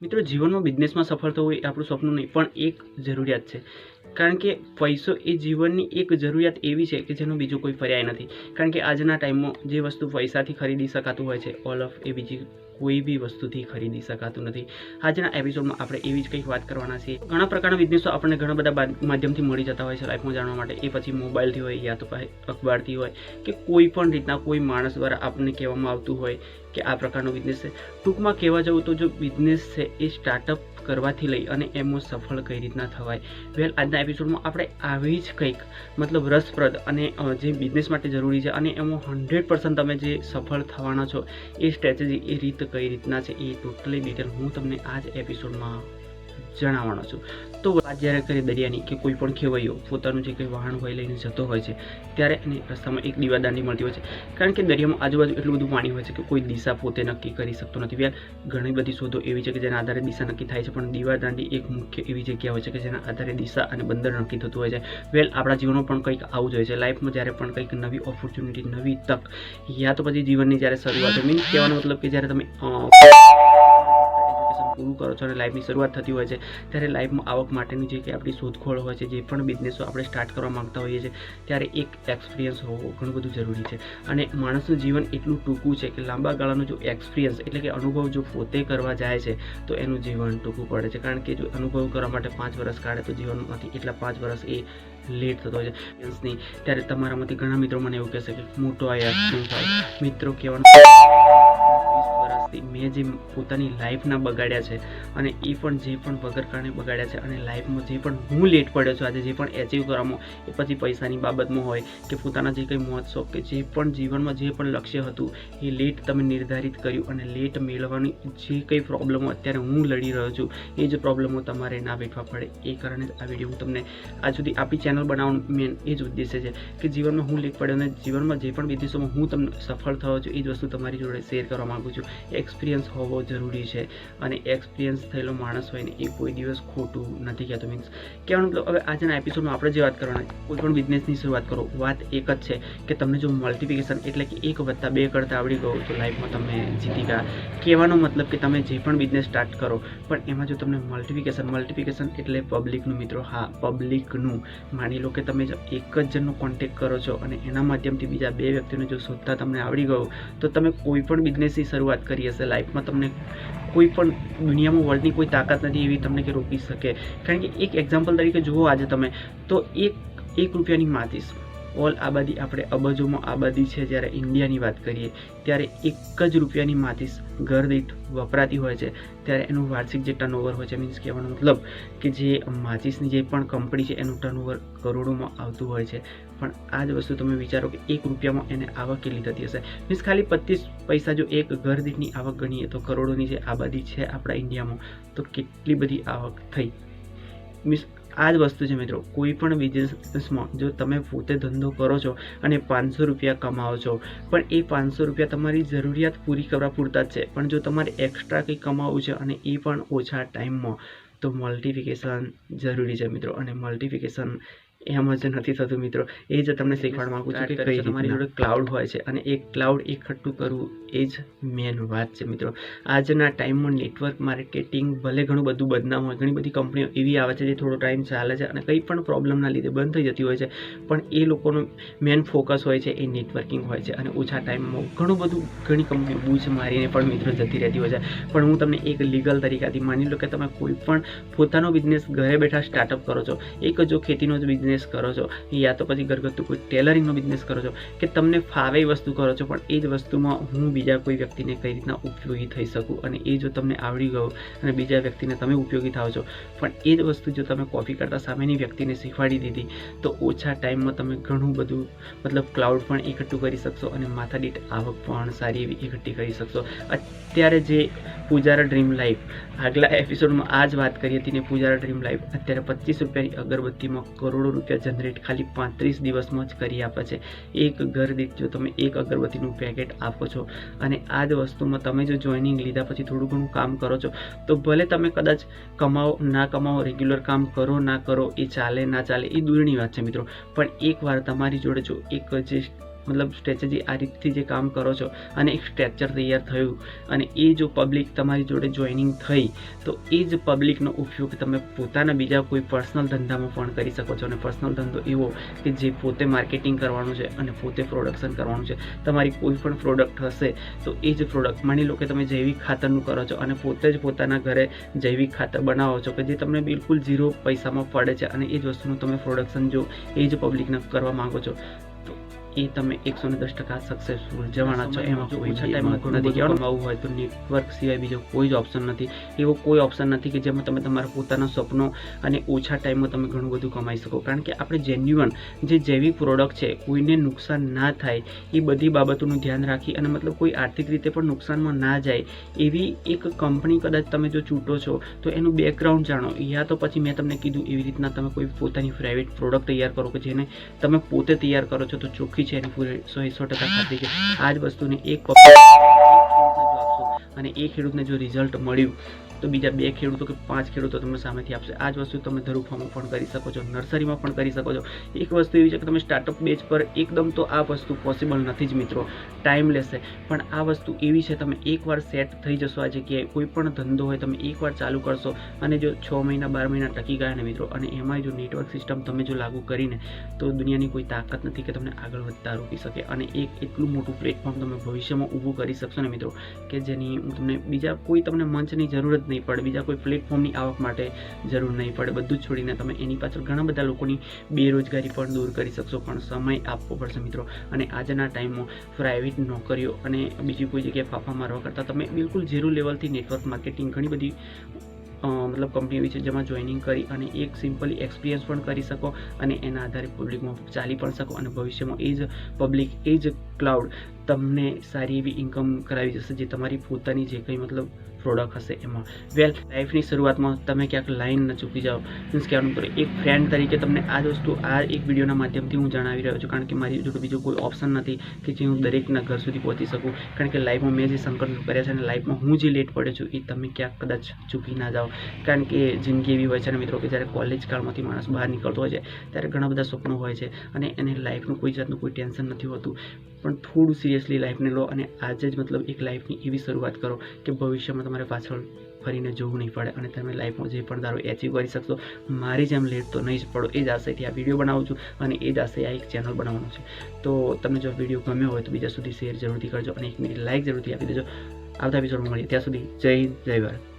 મિત્રો જીવનમાં બિઝનેસમાં સફળ થવું એ આપણું સપનું નહીં પણ એક જરૂરિયાત છે. કારણ કે પૈસો એ જીવનની એક જરૂરિયાત એવી છે કે જેનો બીજો કોઈ પર્યાય નથી. કારણ કે આજના ટાઈમમાં જે વસ્તુ પૈસાથી ખરીદી શકાતું હોય છે ઓલ ઓફ એ બીજી કોઈ બી વસ્તુથી ખરીદી શકાતું નથી. આજના એપિસોડમાં આપણે એવી જ કંઈક વાત કરવાના છીએ. ઘણા પ્રકારના બિઝનેસો આપણને ઘણા બધા માધ્યમથી મળી જતા હોય છે લાઈફમાં જાણવા માટે. એ પછી મોબાઈલથી હોય યા તો અખબારથી હોય કે કોઈ પણ રીતના કોઈ માણસ દ્વારા આપણને કહેવામાં આવતું હોય કે આ પ્રકારનો બિઝનેસ છે. ટૂંકમાં કહેવા જવું તો જો બિઝનેસ છે એ સ્ટાર્ટઅપ કરવાથી લઈ અને એમાં સફળ કઈ રીતના થવાય. આજના એપિસોડમાં આપણે આવી જ કંઈક મતલબ રસપ્રદ અને જે બિઝનેસ માટે જરૂરી છે અને એમાં 100% તમે જે સફળ થવાના છો એ સ્ટ્રેટેજી એ રીત કઈ રીતના છે એ ટોટલી ડિટેલ હું તમને આ જ એપિસોડમાં જણાવવાનો છું. તો વાત જ્યારે કરીએ દરિયાની કે કોઈ પણ ખેવૈયો પોતાનું જે કંઈ વાહન હોય લઈને જતો હોય છે ત્યારે એને રસ્તામાં એક દીવાદાંડી મળતી હોય છે. કારણ કે દરિયામાં આજુબાજુ એટલું બધું પાણી હોય છે કે કોઈ દિશા પોતે નક્કી કરી શકતો નથી. ઘણી બધી શોધો એવી છે કે જેના આધારે દિશા નક્કી થાય છે, પણ દીવાદાંડી એક મુખ્ય એવી જગ્યા હોય છે કે જેના આધારે દિશા અને બંદર નક્કી થતું હોય છે. આપણા જીવનમાં પણ કંઈક આવું જ હોય છે. લાઈફમાં જ્યારે પણ કંઈક નવી ઓપોર્ચ્યુનિટી, નવી તક યા તો પછી જીવનની જ્યારે શરૂઆત મીન્સ કહેવાનો મતલબ કે જ્યારે તમે પૂરું કરો છો અને લાઈફની શરૂઆત થતી હોય છે ત્યારે લાઈફમાં આવક માટેની જે કંઈ આપણી શોધખોળ હોય છે, જે પણ બિઝનેસો આપણે સ્ટાર્ટ કરવા માંગતા હોઈએ છીએ ત્યારે એક એક્સપિરિયન્સ હોવો ઘણું બધું જરૂરી છે. અને માણસનું જીવન એટલું ટૂંકું છે કે લાંબા ગાળાનો જો એક્સપિરિયન્સ એટલે કે અનુભવ જો પોતે કરવા જાય છે તો એનું જીવન ટૂંકું પડે છે. કારણ કે જો અનુભવ કરવા માટે 5 વર્ષ કાઢે તો જીવનમાંથી એટલા 5 વર્ષ એ લેટ થતો હોય છે. નહીં ત્યારે તમારામાંથી ઘણા મિત્રો મને એવું કહેશે કે મોટો આ એક્સપિરિયન્સ હોય. મિત્રો કહેવાનું મેં જે પોતાની લાઈફના બગાડ્યા છે અને એ પણ જે પણ વગર કારણે બગાડ્યા છે અને લાઈફમાં જે પણ હું લેટ પડ્યો છું આજે જે પણ એચિવ કરવામાં એ પછી પૈસાની બાબતમાં હોય કે પોતાના જે કંઈ મોજ શોખ કે જે પણ જીવનમાં જે પણ લક્ષ્ય હતું એ લેટ તમે નિર્ધારિત કર્યું અને લેટ મેળવવાની જે કંઈ પ્રોબ્લેમો અત્યારે હું લડી રહ્યો છું એ જ પ્રોબ્લેમો તમારે ના વેઠવા પડે એ કારણે જ આ વિડીયો હું તમને આજ સુધી આપણી ચેનલ બનાવવાનું મેન એ જ ઉદ્દેશ્ય છે કે જીવનમાં હું લેટ પડ્યો અને જીવનમાં જે પણ બિઝનેસોમાં હું તમને સફળ થયો છું એ જ વસ્તુ તમારી જોડે શેર કરવા માગું છું. એક્સપિરિયન્સ હોવો જરૂરી છે અને એક્સપિરિયન્સ થયેલો માણસ હોય ને એ કોઈ દિવસ ખોટું નથી કહેતો. મીન્સ કહેવાનું મતલબ હવે આજના એપિસોડમાં આપણે જે વાત કરવાના કોઈ પણ બિઝનેસની શરૂઆત કરો વાત એક જ છે કે તમને જો મલ્ટિપ્લિકેશન એટલે કે 1 + 2 કરતાં આવડી ગયો તો લાઈફમાં તમે જીતી ગયા. કહેવાનો મતલબ કે તમે જે પણ બિઝનેસ સ્ટાર્ટ કરો પણ એમાં જો તમને મલ્ટિપ્લિકેશન એટલે પબ્લિકનું મિત્રો, હા પબ્લિકનું. માની લો કે તમે જો એક જ જણનો કોન્ટેક્ટ કરો છો અને એના માધ્યમથી બીજા 2 વ્યક્તિને જો શોધતા તમને આવડી ગયો તો તમે કોઈ પણ બિઝનેસની શરૂઆત કરી હશે લાઈફમાં તમને કોઈ પણ દુનિયામાં વર્લ્ડની કોઈ તાકાત નથી એવી તમને કે રોકી શકે. કારણ કે એક એક્ઝામ્પલ તરીકે જુઓ આજે તમે તો એક રૂપિયાની માચીસ ઓલ આબાદી આપણે અબજોમાં આબાદી છે જ્યારે ઇન્ડિયાની વાત કરીએ ત્યારે 1 રૂપિયાની માચીસ ઘર દીઠ વપરાતી હોય છે ત્યારે એનું વાર્ષિક જે ટર્નઓવર હોય છે મીન્સ કહેવાનો મતલબ કે જે માચીસની જે પણ કંપની છે એનું ટર્નઓવર કરોડોમાં આવતું હોય છે. પણ આ જ વસ્તુ તમે વિચારો કે 1 રૂપિયામાં એને આવક કેટલી થતી હશે. મીન્સ ખાલી 25 પૈસા જો એક ઘર દીઠની આવક ગણીએ તો કરોડોની જે આબાદી છે આપણા ઇન્ડિયામાં તો કેટલી બધી આવક થઈ. મીન્સ આ જ વસ્તુ છે મિત્રો. કોઈ પણ બિઝનેસમાં જો તમે પોતે ધંધો કરો છો અને 500 રૂપિયા કમાવો છો પણ એ 500 રૂપિયા તમારી જરૂરિયાત પૂરી કરવા પૂરતા જ છે, પણ જો તમારે એક્સ્ટ્રા કંઈ કમાવવું છે અને એ પણ ઓછા ટાઈમમાં તો મલ્ટિપ્લિકેશન જરૂરી છે મિત્રો. અને મલ્ટિપ્લિકેશન એમ જ નથી થતું મિત્રો. એ જ તમને શીખવાડવા માંગુ છું કે કઈ રીતે તમારી જોડે ક્લાઉડ હોય છે અને એ ક્લાઉડ એકઠું કરવું એ જ મેન વાત છે મિત્રો. આજના ટાઈમમાં નેટવર્ક માર્કેટિંગ ભલે ઘણું બધું બદનામ હોય, ઘણી બધી કંપનીઓ એવી આવે છે જે થોડો ટાઈમ ચાલે છે અને કંઈ પણ પ્રોબ્લેમના લીધે બંધ થઈ જતી હોય છે, પણ એ લોકોનો મેન ફોકસ હોય છે એ નેટવર્કિંગ હોય છે અને ઓછા ટાઈમમાં ઘણી કંપનીઓ બૂચ મારીને પણ મિત્રો જતી રહેતી હોય છે. પણ હું તમને એક લીગલ તરીકાથી માની લો કે તમે કોઈ પણ પોતાનો બિઝનેસ ઘરે બેઠા સ્ટાર્ટઅપ કરો છો, એક જો ખેતીનો જ બિઝનેસ કરો છો યા તો પછી ઘરગથ્થુ કોઈ ટેલરિંગનો બિઝનેસ કરો છો કે તમને ફાવે એ વસ્તુ કરો છો પણ એ જ વસ્તુમાં હું બીજા કોઈ વ્યક્તિને કઈ રીતના ઉપયોગી થઈ શકું અને એ જો તમને આવડી ગયું અને બીજા વ્યક્તિને તમે ઉપયોગી થાવ છો પણ એ જ વસ્તુ જો તમે કોપી કરતા સામેની વ્યક્તિને શીખવાડી દીધી તો ઓછા ટાઈમમાં તમે ઘણું બધું મતલબ ક્લાઉડ પણ એકઠું કરી શકશો અને માથાદીઠ આવક પણ સારી એવી એકઠી કરી શકશો. અત્યારે જે પૂજારા ડ્રીમ લાઈફ આગલા એપિસોડમાં આ જ વાત કરી હતી ને પૂજારા ડ્રીમ લાઈફ અત્યારે 25 રૂપિયાની અગરબત્તીમાં કરોડો રૂપિયા જનરેટ ખાલી 35 દિવસમાં જ કરી આપે છે. એક ઘર દીઠ જો તમે એક અગરબત્તીનું પેકેટ આપો છો અને આ જ વસ્તુમાં તમે જો જોઈનિંગ લીધા પછી થોડું ઘણું કામ કરો છો તો ભલે તમે કદાચ કમાઓ ના કમાઓ, રેગ્યુલર કામ કરો ના કરો, એ ચાલે ના ચાલે એ દૂરની વાત છે મિત્રો. પણ એકવાર તમારી જોડે જો એક જે મતલબ સ્ટ્રેટેજી આ રીતથી જે કામ કરો છો અને એક સ્ટ્રક્ચર તૈયાર થયું અને એ જો પબ્લિક તમારી જોડે જોઈનિંગ થઈ તો એ જ પબ્લિકનો ઉપયોગ તમે પોતાના બીજા કોઈ પર્સનલ ધંધામાં પણ કરી શકો છો. અને પર્સનલ ધંધો એવો કે જે પોતે માર્કેટિંગ કરવાનું છે અને પોતે પ્રોડક્શન કરવાનું છે. તમારી કોઈ પણ પ્રોડક્ટ હશે તો એ જ પ્રોડક્ટ, માની લો કે તમે જૈવિક ખાતરનું કરો છો અને પોતે જ પોતાના ઘરે જૈવિક ખાતર બનાવો છો કે જે તમને બિલકુલ 0 પૈસામાં પડે છે અને એ જ વસ્તુનું તમે પ્રોડક્શન જો એ જ પબ્લિકને કરવા માંગો છો તો એ તમે 110% સક્સેસફુલ જવાના છો. એમાં કોઈ ટાઈમમાં નથી કમાવું હોય તો નેટવર્ક સિવાય બીજો કોઈ જ ઓપ્શન નથી. એવો કોઈ ઓપ્શન નથી કે જેમાં તમે તમારા પોતાના સપનો અને ઓછા ટાઈમમાં તમે ઘણું બધું કમાઈ શકો. કારણ કે આપણે જેન્યુઅન જે જૈવિક પ્રોડક્ટ છે કોઈને નુકસાન ના થાય એ બધી બાબતોનું ધ્યાન રાખી અને મતલબ કોઈ આર્થિક રીતે પણ નુકસાનમાં ના જાય એવી એક કંપની કદાચ તમે જો ચૂંટો છો તો એનું બેકગ્રાઉન્ડ જાણો, યા તો પછી મેં તમને કીધું એવી રીતના તમે કોઈ પોતાની પ્રાઇવેટ પ્રોડક્ટ તૈયાર કરો કે જેને તમે પોતે તૈયાર કરો છો તો ચોખ્ખી છે એની પૂરી 100% ખાતરી છે. આ જ વસ્તુને એક આપશો અને એ ખેડૂતને જો રિઝલ્ટ મળ્યું તો બીજા 2 ખેડૂતો કે 5 ખેડૂતો તમને સામેથી આપશે. આ જ વસ્તુ તમે ધરુ ફાર્મમાં પણ કરી શકો છો, નર્સરીમાં પણ કરી શકો છો. એક વસ્તુ એવી છે કે તમે સ્ટાર્ટઅપ બેઝ પર એકદમ તો આ વસ્તુ પોસિબલ નથી જ મિત્રો, ટાઈમ લેશે. પણ આ વસ્તુ એવી છે તમે એકવાર સેટ થઈ જશો આ જગ્યાએ, કોઈ પણ ધંધો હોય તમે એકવાર ચાલુ કરશો અને જો 6 મહિના 12 મહિના ટકી ગયા ને મિત્રો, અને એમાં જો નેટવર્ક સિસ્ટમ તમે જો લાગુ કરીને તો દુનિયાની કોઈ તાકાત નથી કે તમને આગળ વધતા રોકી શકે. અને એક એટલું મોટું પ્લેટફોર્મ તમે ભવિષ્યમાં ઊભું કરી શકશો ને મિત્રો કે જેની હું તમને બીજા કોઈ તમને મંચની જરૂરત નહીં પડે, બીજા કોઈ પ્લેટફોર્મની આવક માટે જરૂર નહીં પડે. બધું જ છોડીને તમે એની પાછળ ઘણા બધા લોકોની બેરોજગારી પણ દૂર કરી શકશો. પણ સમય આપવો પડશે મિત્રો. અને આજના ટાઈમમાં પ્રાઇવેટ નોકરીઓ અને બીજી કોઈ જગ્યાએ ફાફા મારવા કરતાં તમે બિલકુલ 0 લેવલથી નેટવર્ક માર્કેટિંગ ઘણી બધી મતલબ કંપની એવી છે જેમાં જોઈનિંગ કરી અને એક સિમ્પલી એક્સપિરિયન્સ પણ કરી શકો અને એના આધારે પબ્લિકમાં ચાલી પણ શકો અને ભવિષ્યમાં એ જ પબ્લિક, એ જ ક્લાઉડ તમને સારી એવી ઇન્કમ કરાવી જશે જે તમારી પોતાની જે કંઈ મતલબ પ્રોડક્ટ હશે એમાં. વેલ, લાઈફની શરૂઆતમાં તમે ક્યાંક લાઈન ન ચૂકી જાઓ. મીન્સ કહેવાનું તો એક ફ્રેન્ડ તરીકે તમને આ જ વસ્તુ આ એક વિડીયોના માધ્યમથી હું જણાવી રહ્યો છું. કારણ કે મારી જોડે બીજો કોઈ ઓપ્શન નથી કે જે હું દરેકના ઘર સુધી પહોંચી શકું. કારણ કે લાઈફમાં મેં જે સંકલ્પ કર્યા છે અને લાઈફમાં હું જે લેટ પડ્યો છું એ તમે ક્યાંક કદાચ ચૂકી ના જાઓ. કારણ કે જિંદગી એવી હોય છે ને મિત્રો કે જ્યારે કોલેજ કાળમાંથી માણસ બહાર નીકળતો હોય છે ત્યારે ઘણા બધા સપનો હોય છે અને એને લાઈફનું કોઈ જાતનું કોઈ ટેન્શન નથી હોતું. પણ થોડું સિરિયસલી લાઈફને લો અને આજે જ મતલબ એક લાઈફની એવી શરૂઆત કરો કે ભવિષ્યમાં તમારે પાછળ ફરીને જોવું નહીં પડે અને તમે લાઈફમાં જે પણ ધારો એચીવ કરી શકશો. મારી જેમ લેટ તો નહીં જ પડો, એ જ આશયથી આ વિડીયો બનાવું છું અને એ જ આશય આ એક ચેનલ બનાવવાનું છે. તો તમને જો વિડીયો ગમ્યો હોય તો બીજા સુધી શેર જરૂરથી કરજો અને 1 મિનિટ લાઈક જરૂરથી આપી દેજો. આવતા એપિસોડમાં મળીએ, ત્યાં સુધી જય હિન્દ, જય ભારત.